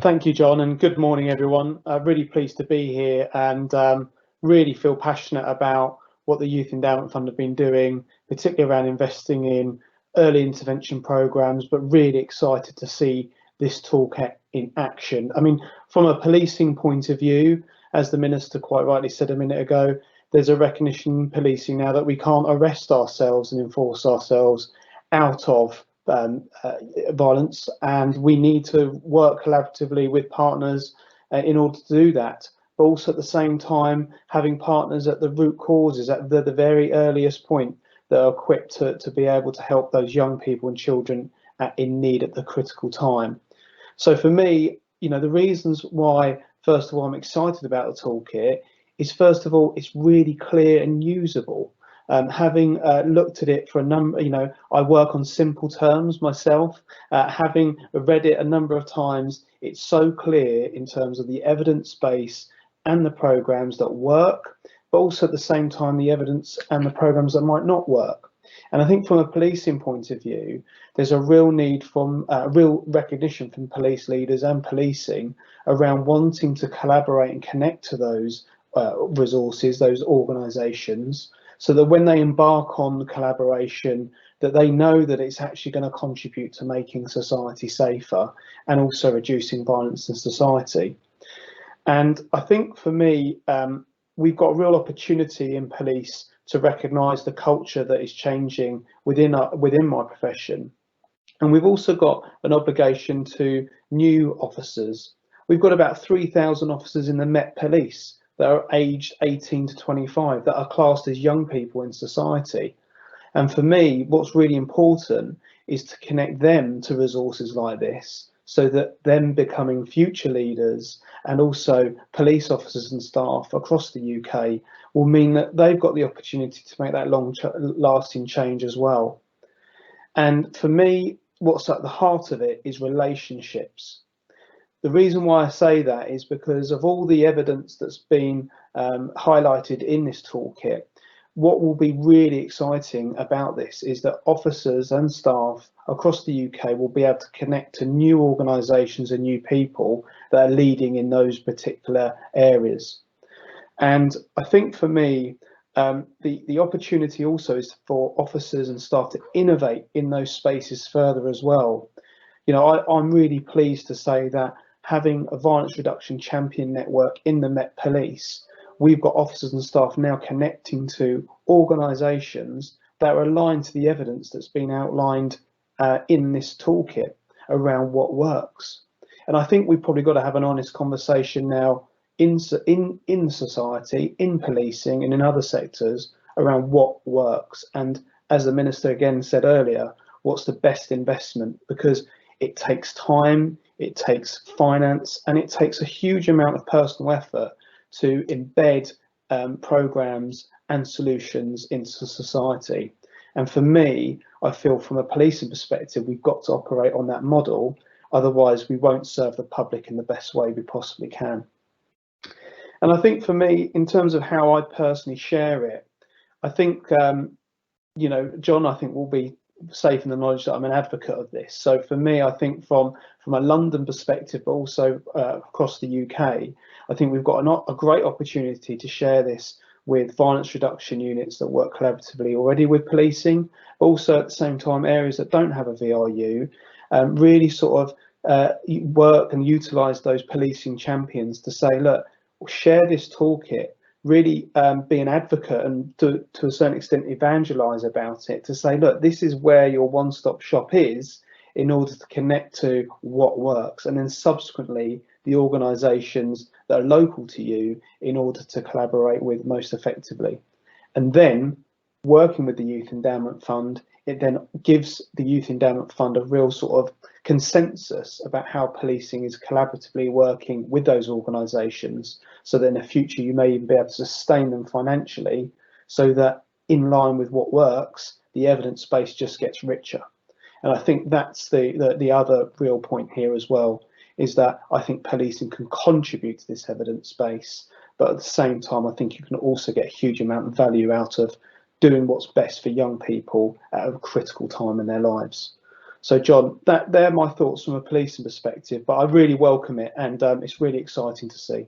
Thank you, John, and good morning, everyone. Really pleased to be here and really feel passionate about what the Youth Endowment Fund have been doing, particularly around investing in early intervention programs, but really excited to see this toolkit in action. I mean, from a policing point of view, as the Minister quite rightly said a minute ago, there's a recognition in policing now that we can't arrest ourselves and enforce ourselves out of violence, and we need to work collaboratively with partners in order to do that. But also at the same time, having partners at the root causes, at the very earliest point, that are equipped to be able to help those young people and children in need at the critical time. So for me, the reasons why, first of all, I'm excited about the toolkit is, first of all, it's really clear and usable. Having looked at it for a number, I work on simple terms myself. Having read it a number of times, it's so clear in terms of the evidence base and the programs that work, but also at the same time, the evidence and the programs that might not work. And I think from a policing point of view, there's a real need from real recognition from police leaders and policing around wanting to collaborate and connect to those resources, those organisations, so that when they embark on the collaboration, that they know that it's actually going to contribute to making society safer and also reducing violence in society. And I think for me, we've got a real opportunity in police to recognise the culture that is changing within my profession. And we've also got an obligation to new officers. We've got about 3,000 officers in the Met Police that are aged 18 to 25, that are classed as young people in society. And for me, what's really important is to connect them to resources like this, so that them becoming future leaders and also police officers and staff across the UK will mean that they've got the opportunity to make that long-lasting change as well. And for me, what's at the heart of it is relationships. The reason why I say that is because of all the evidence that's been highlighted in this toolkit. What will be really exciting about this is that officers and staff across the UK will be able to connect to new organisations and new people that are leading in those particular areas. And I think for me, the opportunity also is for officers and staff to innovate in those spaces further as well. I'm really pleased to say that having a violence reduction champion network in the Met Police, we've got officers and staff now connecting to organisations that are aligned to the evidence that's been outlined in this toolkit around what works. And I think we've probably got to have an honest conversation now in society, in policing and in other sectors around what works. And as the Minister again said earlier, what's the best investment? Because it takes time, it takes finance, and it takes a huge amount of personal effort to embed programs and solutions into society. And for me, I feel from a policing perspective, we've got to operate on that model. Otherwise, we won't serve the public in the best way we possibly can. And I think for me, in terms of how I personally share it, I think, John, I think will be safe in the knowledge that I'm an advocate of this. So for me, I think from a London perspective, but also across the UK, I think we've got a great opportunity to share this with violence reduction units that work collaboratively already with policing, but also at the same time areas that don't have a VRU, really sort of work and utilise those policing champions to say, look, share this toolkit, really be an advocate and to a certain extent evangelise about it, to say, look, this is where your one-stop shop is in order to connect to what works, and then subsequently the organisations that are local to you in order to collaborate with most effectively. And then working with the Youth Endowment Fund, it then gives the Youth Endowment Fund a real sort of consensus about how policing is collaboratively working with those organisations, so that in the future you may even be able to sustain them financially, so that in line with what works, the evidence base just gets richer. And I think that's the other real point here as well, is that I think policing can contribute to this evidence base, but at the same time I think you can also get a huge amount of value out of doing what's best for young people at a critical time in their lives. So John, they're my thoughts from a policing perspective, but I really welcome it, and it's really exciting to see.